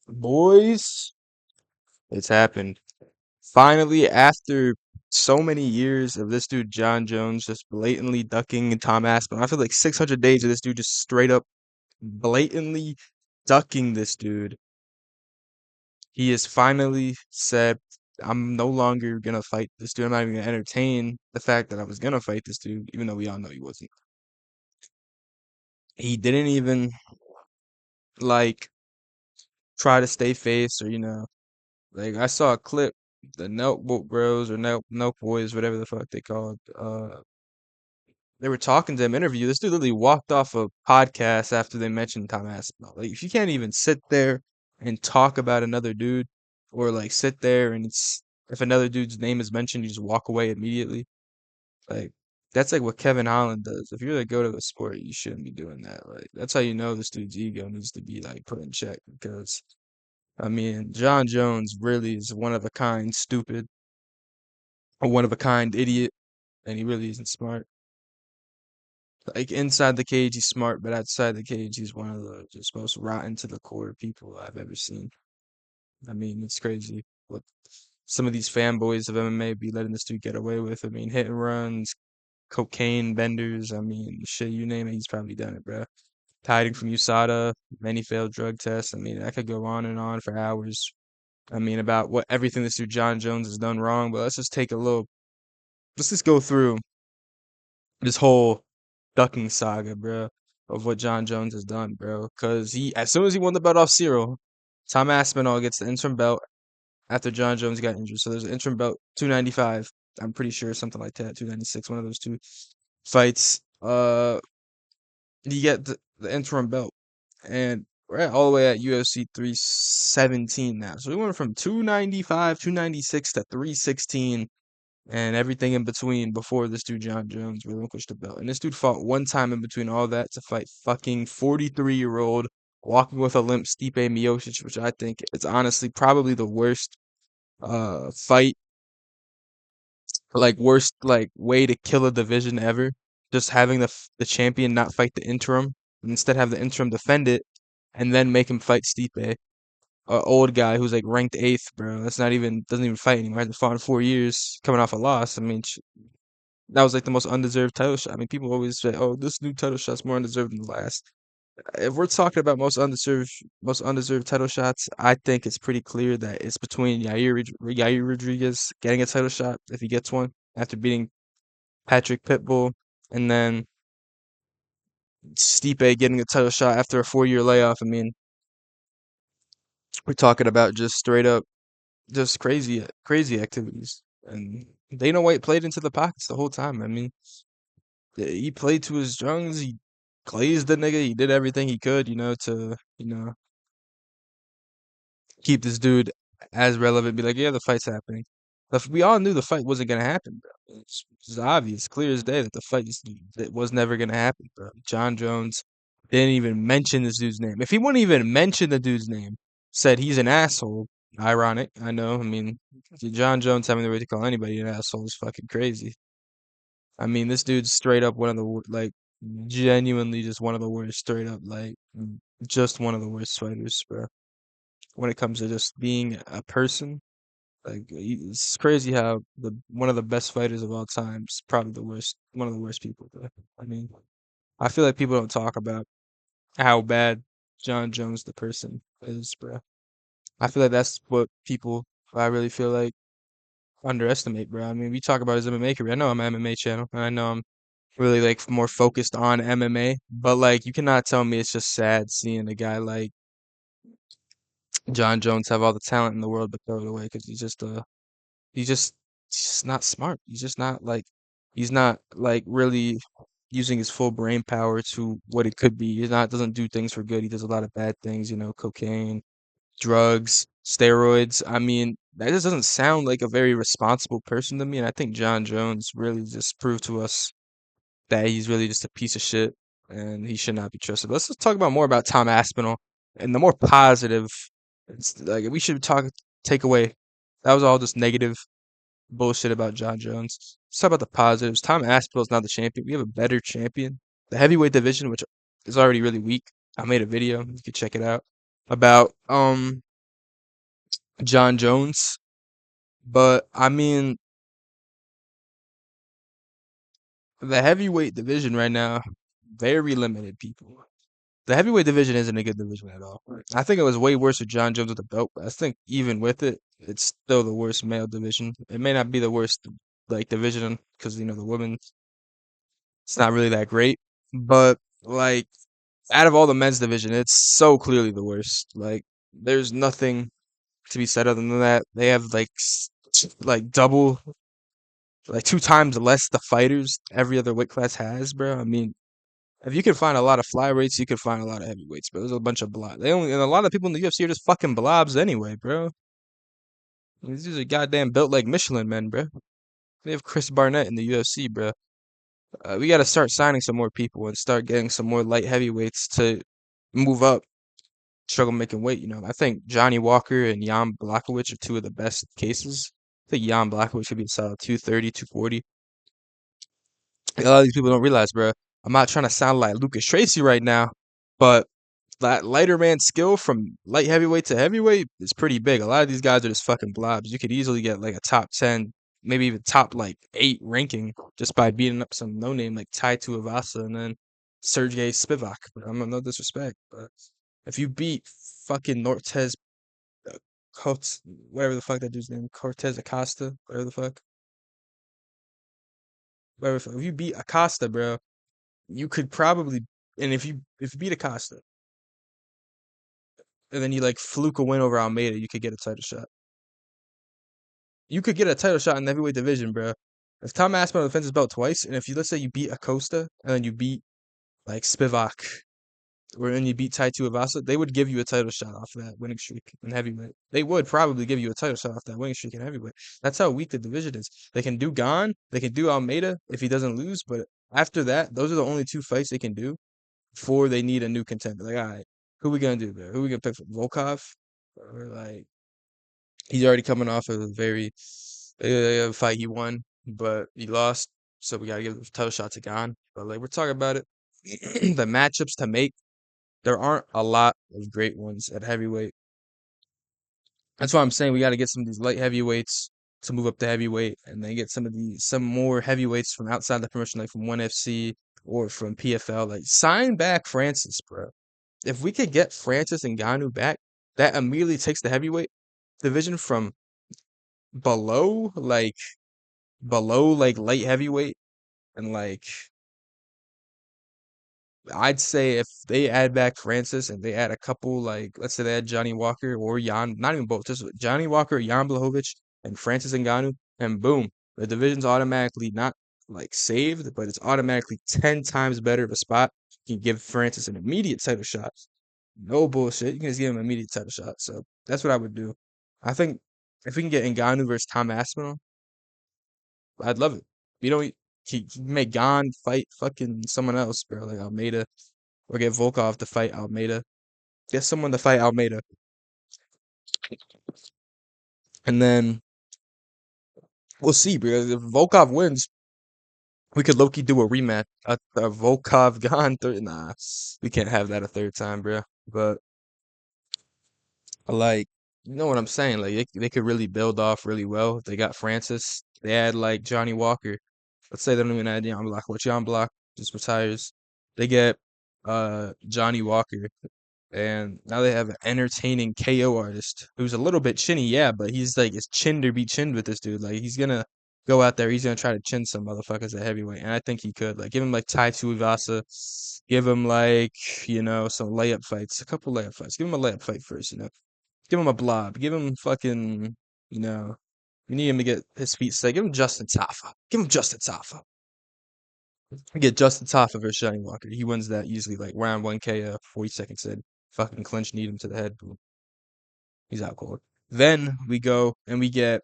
Boys, it's happened. Finally, after so many years of this dude Jon Jones just blatantly ducking Tom Aspinall, I feel like 600 days of this dude just straight up blatantly ducking this dude. He has finally said, "I'm no longer gonna fight this dude. I'm not even gonna entertain the fact that I was gonna fight this dude, even though we all know he wasn't." He didn't even like try to stay face or like I saw a clip, the Notebook Bros or Note Boys, whatever the fuck they called. They were talking to him interview. This dude literally walked off a podcast after they mentioned Tom Aspinall. Like if you can't even sit there and talk about another dude, or like sit there and if another dude's name is mentioned, you just walk away immediately. Like that's like what Kevin Holland does. If you're the go to the sport, you shouldn't be doing that. Like that's how you know this dude's ego needs to be like put in check because I mean, Jon Jones really is one of a kind, stupid, a one of a kind idiot, and he really isn't smart. Like inside the cage, he's smart, but outside the cage, he's one of the just most rotten to the core people I've ever seen. I mean, it's crazy what some of these fanboys of MMA be letting this dude get away with. I mean, hit and runs, cocaine benders. I mean, shit, you name it, he's probably done it, bro. Hiding from USADA, many failed drug tests. I mean, I could go on and on for hours. I mean, about what everything this dude Jon Jones has done wrong, but let's just go through this whole ducking saga, bro, of what Jon Jones has done, bro. Cause as soon as he won the belt off Cyril, Tom Aspinall gets the interim belt after Jon Jones got injured. So there's an interim belt, 295. I'm pretty sure something like that, 296, one of those two fights. You get the interim belt, and we're all the way at UFC 317 now. So we went from 295, 296 to 316 and everything in between before this dude Jon Jones relinquished the belt. And this dude fought one time in between all that to fight fucking 43-year-old walking with a limp Stipe Miocic, which I think is honestly probably the worst fight, like worst like way to kill a division ever. Just having the champion not fight the interim, and instead have the interim defend it, and then make him fight Stipe, a old guy who's like ranked eighth, bro. That's not even doesn't even fight anymore. Hasn't fought in 4 years, coming off a loss. I mean, that was like the most undeserved title shot. I mean, people always say, "Oh, this new title shot's more undeserved than the last." If we're talking about most undeserved title shots, I think it's pretty clear that it's between Yair Rodriguez getting a title shot if he gets one after beating Patrick Pitbull, and then Stipe getting a title shot after a 4 year layoff. I mean, we're talking about just straight up, just crazy activities, and Dana White played into the pockets the whole time. I mean, he played to his strengths. He glazed the nigga. He did everything he could, to keep this dude as relevant. Be like, yeah, the fight's happening. But we all knew the fight wasn't gonna happen, bro. It's obvious, clear as day, that the fight that was never gonna happen, bro. Jon Jones didn't even mention this dude's name. If he wouldn't even mention the dude's name, said he's an asshole. Ironic, I know. I mean, Jon Jones having the right to call anybody an asshole is fucking crazy. I mean, this dude's straight up one of the like genuinely just one of the worst, straight up like just one of the worst fighters, bro. When it comes to just being a person, like it's crazy how the one of the best fighters of all time is probably one of the worst people. Bro. I mean, I feel like people don't talk about how bad Jon Jones the person is, bro. I feel like that's what people I really feel like underestimate, bro. I mean, we talk about his MMA career. I know I'm an MMA channel, and I know I'm really like more focused on MMA. But like, you cannot tell me it's just sad seeing a guy like Jon Jones have all the talent in the world but throw it away because he's just he's just not smart. He's not like really using his full brain power to what it could be. He's not doesn't do things for good. He does a lot of bad things, cocaine, drugs, steroids. I mean, that just doesn't sound like a very responsible person to me. And I think Jon Jones really just proved to us that he's really just a piece of shit and he should not be trusted. Let's just talk about more about Tom Aspinall and the more positive. It's like we should take away. That was all just negative bullshit about Jon Jones. Let's talk about the positives. Tom Aspinall is now the champion. We have a better champion. The heavyweight division, which is already really weak. I made a video. You can check it out about Jon Jones. But I mean, the heavyweight division right now, very limited people. The heavyweight division isn't a good division at all. I think it was way worse with Jon Jones with the belt, but I think even with it, it's still the worst male division. It may not be the worst like division because the women, it's not really that great, but like out of all the men's division, it's so clearly the worst. Like there's nothing to be said other than that. They have like like double, like two times less the fighters every other weight class has, bro. I mean, if you can find a lot of flyweights, you can find a lot of heavyweights, but there's a bunch of blob. They only and a lot of people in the UFC are just fucking blobs anyway, bro. These are goddamn built like Michelin men, bro. They have Chris Barnett in the UFC, bro. We got to start signing some more people and start getting some more light heavyweights to move up, struggle making weight. I think Johnny Walker and Jan Blachowicz are two of the best cases. I think Jan Blachowicz could be a solid 230, 240. A lot of these people don't realize, bro. I'm not trying to sound like Lucas Tracy right now, but that lighter man skill from light heavyweight to heavyweight is pretty big. A lot of these guys are just fucking blobs. You could easily get like a top 10, maybe even top like 8 ranking just by beating up some no name like Tai Tuivasa and then Sergey Spivak. I'm no disrespect, but if you beat fucking Nortez, uh, whatever the fuck that dude's name, Cortez Acosta, whatever the fuck, whatever. If you beat Acosta, bro, you could probably, and if you beat Acosta and then you like fluke a win over Almeida, you could get a title shot. You could get a title shot in the heavyweight division, bro. If Tom Aspinall defends his belt twice, and if you let's say you beat Acosta and then you beat like Spivak, or then you beat Tai Tuivasa, they would give you a title shot off of that winning streak in heavyweight. They would probably give you a title shot off that winning streak in heavyweight. That's how weak the division is. They can do Gon, they can do Almeida if he doesn't lose, but after that, those are the only two fights they can do before they need a new contender. Like, all right, who we gonna do, bro? Who we gonna pick for Volkov? Or like he's already coming off of a very fight he won, but he lost. So we gotta give the title shot to Gon. But like we're talking about it, the matchups to make, there aren't a lot of great ones at heavyweight. That's why I'm saying we got to get some of these light heavyweights to move up to heavyweight, and then get some more heavyweights from outside the promotion, like from ONE FC or from PFL. Like sign back Francis, bro. If we could get Francis and Ngannou back, that immediately takes the heavyweight division from below like light heavyweight and like I'd say if they add back Francis and they add a couple, like let's say they add Johnny Walker or Jan, not even both, just Johnny Walker, Jan Blachowicz, and Francis Ngannou, and boom, the division's automatically not like saved, but it's automatically 10 times better of a spot. You can give Francis an immediate title shot. No bullshit. You can just give him an immediate title shot. So that's what I would do. I think if we can get Ngannou versus Tom Aspinall, I'd love it. You know, he make Gon fight fucking someone else, bro, like Almeida, or get Volkov to fight Almeida. Get someone to fight Almeida, and then we'll see. Because if Volkov wins, we could Loki do a rematch, a Volkov Gon third. Nah, we can't have that a third time, bro. But like, you know what I'm saying? Like they could really build off really well. They got Francis. They had like Johnny Walker. Let's say they don't even add Jan Block. What Jan Block just retires. They get Johnny Walker. And now they have an entertaining KO artist who's a little bit chinny, yeah, but he's like it's chin to be chinned with this dude. Like he's gonna go out there, he's gonna try to chin some motherfuckers at heavyweight, and I think he could. Like give him like Tai Tuivasa, give him like some layup fights, a couple layup fights. Give him a layup fight first, Give him a blob. Give him fucking you know. You need him to get his feet set. Give him Justin Tafa. Give him Justin Tafa. Get Justin Tafa versus Johnny Walker. He wins that easily, like round 1 KO, 40 seconds in. Fucking clinch, need him to the head. Boom. He's out cold. Then we go and we get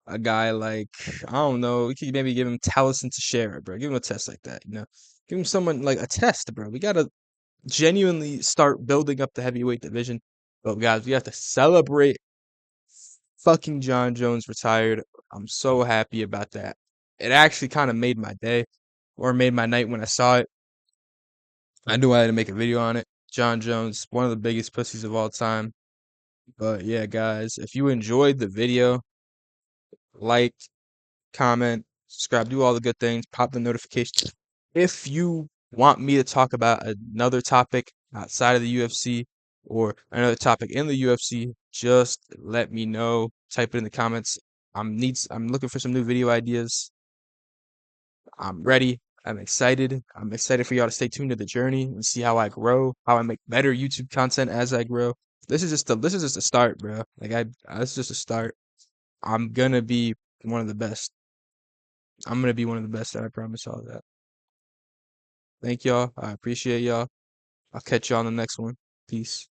a guy like, I don't know, we could maybe give him Taliesin Teixeira, bro. Give him a test like that. Give him someone like a test, bro. We gotta genuinely start building up the heavyweight division. But guys, we have to celebrate fucking Jon Jones retired. I'm so happy about that. It actually kind of made my day or made my night when I saw it. I knew I had to make a video on it. Jon Jones, one of the biggest pussies of all time. But yeah, guys, if you enjoyed the video, like, comment, subscribe, do all the good things, pop the notification. If you want me to talk about another topic outside of the UFC or another topic in the UFC, just let me know. Type it in the comments. I'm looking for some new video ideas. I'm ready. I'm excited. I'm excited for y'all to stay tuned to the journey and see how I grow, how I make better YouTube content as I grow. This is just a start, bro. It's just a start. I'm gonna be one of the best. I'm gonna be one of the best. I promise y'all that. Thank y'all. I appreciate y'all. I'll catch y'all on the next one. Peace.